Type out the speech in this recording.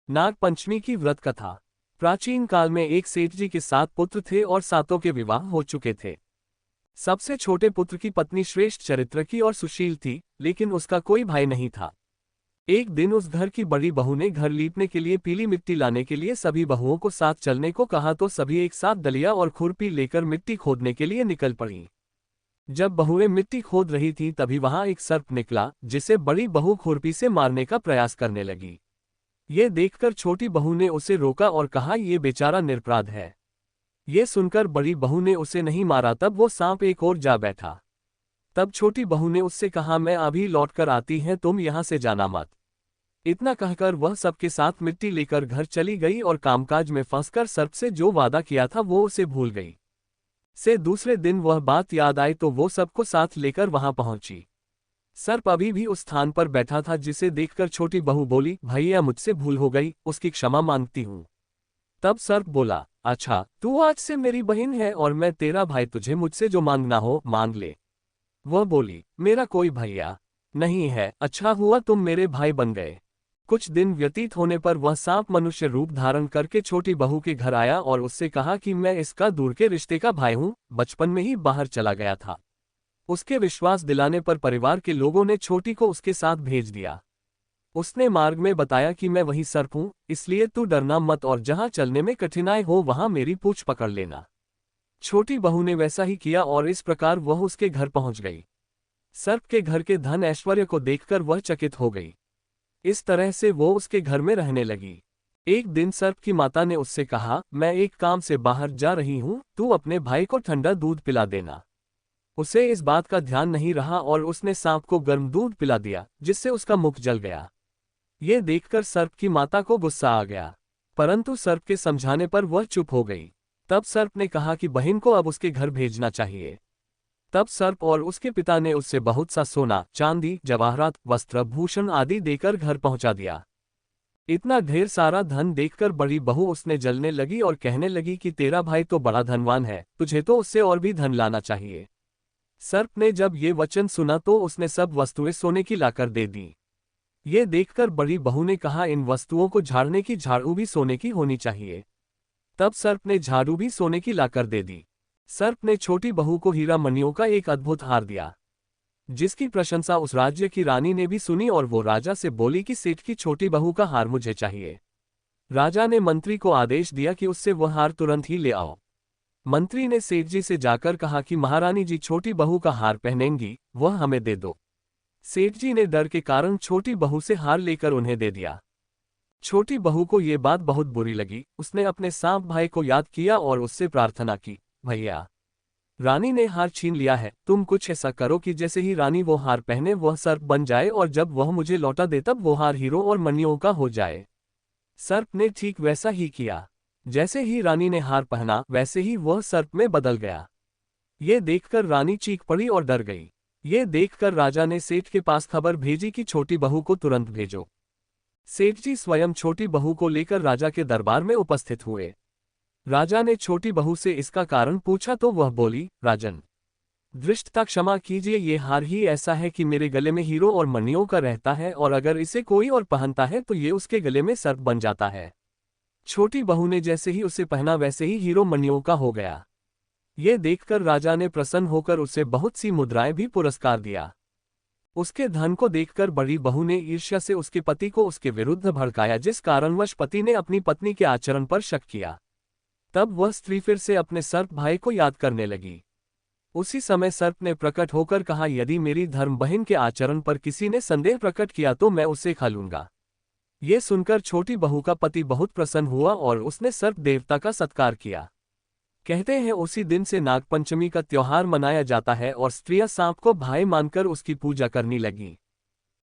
नाग पंचमी की व्रत कथा। प्राचीन काल में एक सेठ जी के 7 पुत्र थे और सातों के विवाह हो चुके थे। सबसे छोटे पुत्र की पत्नी श्रेष्ठ चरित्र की और सुशील थी, लेकिन उसका कोई भाई नहीं था। एक दिन उस घर की बड़ी बहू ने घर लीपने के लिए पीली मिट्टी लाने के लिए सभी बहुओं को साथ चलने को कहा तो सभी एक साथ दलिया और खुरपी लेकर मिट्टी खोदने के लिए निकल पड़ी। जब बहुएं मिट्टी खोद रही थीं तभी वहां एक सर्प निकला, जिसे बड़ी बहू खुरपी से मारने का प्रयास करने लगी। ये देखकर छोटी बहू ने उसे रोका और कहा, ये बेचारा निरपराध है। ये सुनकर बड़ी बहू ने उसे नहीं मारा तब वो सांप एक ओर जा बैठा। तब छोटी बहू ने उससे कहा, मैं अभी लौट कर आती हैं, तुम यहां से जाना मत। इतना कहकर वह सबके साथ मिट्टी लेकर घर चली गई और कामकाज में फंसकर सर्प से जो वादा किया था वो उसे भूल गई। से दूसरे दिन वह बात याद आई तो वो सबको साथ लेकर वहां पहुंची। सर्प अभी भी उस स्थान पर बैठा था, जिसे देखकर छोटी बहू बोली, भैया मुझसे भूल हो गई, उसकी क्षमा मांगती हूँ। तब सर्प बोला, अच्छा तू आज से मेरी बहन है और मैं तेरा भाई, तुझे मुझसे जो मांगना हो मांग ले। वह बोली, मेरा कोई भैया नहीं है, अच्छा हुआ तुम मेरे भाई बन गए। कुछ दिन व्यतीत होने पर वह सांप मनुष्य रूप धारण करके छोटी बहू के घर आया और उससे कहा कि मैं इसका दूर के रिश्ते का भाई हूँ, बचपन में ही बाहर चला गया था। उसके विश्वास दिलाने पर परिवार के लोगों ने छोटी को उसके साथ भेज दिया। उसने मार्ग में बताया कि मैं वही सर्प हूं, इसलिए तू डरना मत और जहां चलने में कठिनाई हो वहां मेरी पूंछ पकड़ लेना। छोटी बहू ने वैसा ही किया और इस प्रकार वह उसके घर पहुंच गई। सर्प के घर के धन ऐश्वर्य को देखकर वह चकित हो गई। इस तरह से वो उसके घर में रहने लगी। एक दिन सर्प की माता ने उससे कहा, मैं एक काम से बाहर जा रही हूं, तू अपने भाई को ठंडा दूध पिला देना। उसे इस बात का ध्यान नहीं रहा और उसने सांप को गर्म दूध पिला दिया, जिससे उसका मुख जल गया। ये देखकर सर्प की माता को गुस्सा आ गया, परंतु सर्प के समझाने पर वह चुप हो गई। तब सर्प ने कहा कि बहन को अब उसके घर भेजना चाहिए। तब सर्प और उसके पिता ने उससे बहुत सा सोना, चांदी, जवाहरात, वस्त्र, भूषण आदि देकर घर पहुंचा दिया। इतना ढेर सारा धन देखकर बड़ी बहू उसने जलने लगी और कहने लगी कि तेरा भाई तो बड़ा धनवान है, तुझे तो उससे और भी धन लाना चाहिए। सर्प ने जब ये वचन सुना तो उसने सब वस्तुएं सोने की लाकर दे दी। ये देखकर बड़ी बहू ने कहा, इन वस्तुओं को झाड़ने की झाड़ू भी सोने की होनी चाहिए। तब सर्प ने झाड़ू भी सोने की लाकर दे दी। सर्प ने छोटी बहू को हीरा मणियों का एक अद्भुत हार दिया, जिसकी प्रशंसा उस राज्य की रानी ने भी सुनी और वो राजा से बोली कि सेठ की छोटी बहू का हार मुझे चाहिए। राजा ने मंत्री को आदेश दिया कि उससे वह हार तुरंत ही ले आओ। मंत्री ने सेठ जी से जाकर कहा कि महारानी जी छोटी बहू का हार पहनेंगी, वह हमें दे दो। सेठ जी ने डर के कारण छोटी बहू से हार लेकर उन्हें दे दिया। छोटी बहू को ये बात बहुत बुरी लगी। उसने अपने सांप भाई को याद किया और उससे प्रार्थना की, भैया रानी ने हार छीन लिया है, तुम कुछ ऐसा करो कि जैसे ही रानी वो हार पहने वह सर्प बन जाए और जब वह मुझे लौटा दे तब वो हार हीरो और मणियों का हो जाए। सर्प ने ठीक वैसा ही किया। जैसे ही रानी ने हार पहना वैसे ही वह सर्प में बदल गया। ये देखकर रानी चीख पड़ी और डर गई। ये देखकर राजा ने सेठ के पास खबर भेजी कि छोटी बहू को तुरंत भेजो। सेठ जी स्वयं छोटी बहू को लेकर राजा के दरबार में उपस्थित हुए। राजा ने छोटी बहू से इसका कारण पूछा तो वह बोली, राजन धृष्टता क्षमा कीजिए, ये हार ही ऐसा है कि मेरे गले में हीरो और मणियों का रहता है और अगर इसे कोई और पहनता है तो ये उसके गले में सर्प बन जाता है। छोटी बहू ने जैसे ही उसे पहना वैसे ही हीरो मणियों का हो गया। ये देखकर राजा ने प्रसन्न होकर उसे बहुत सी मुद्राएं भी पुरस्कार दिया। उसके धन को देखकर बड़ी बहू ने ईर्ष्या से उसके पति को उसके विरुद्ध भड़काया, जिस कारणवश पति ने अपनी पत्नी के आचरण पर शक किया। तब वह स्त्री फिर से अपने सर्प भाई को याद करने लगी। उसी समय सर्प ने प्रकट होकर कहा, यदि मेरी धर्म बहन के आचरण पर किसी ने संदेह प्रकट किया तो मैं उसे खा लूंगा। ये सुनकर छोटी बहू का पति बहुत प्रसन्न हुआ और उसने सर्प देवता का सत्कार किया। कहते हैं उसी दिन से नागपंचमी का त्योहार मनाया जाता है और स्त्रियां सांप को भाई मानकर उसकी पूजा करने लगी।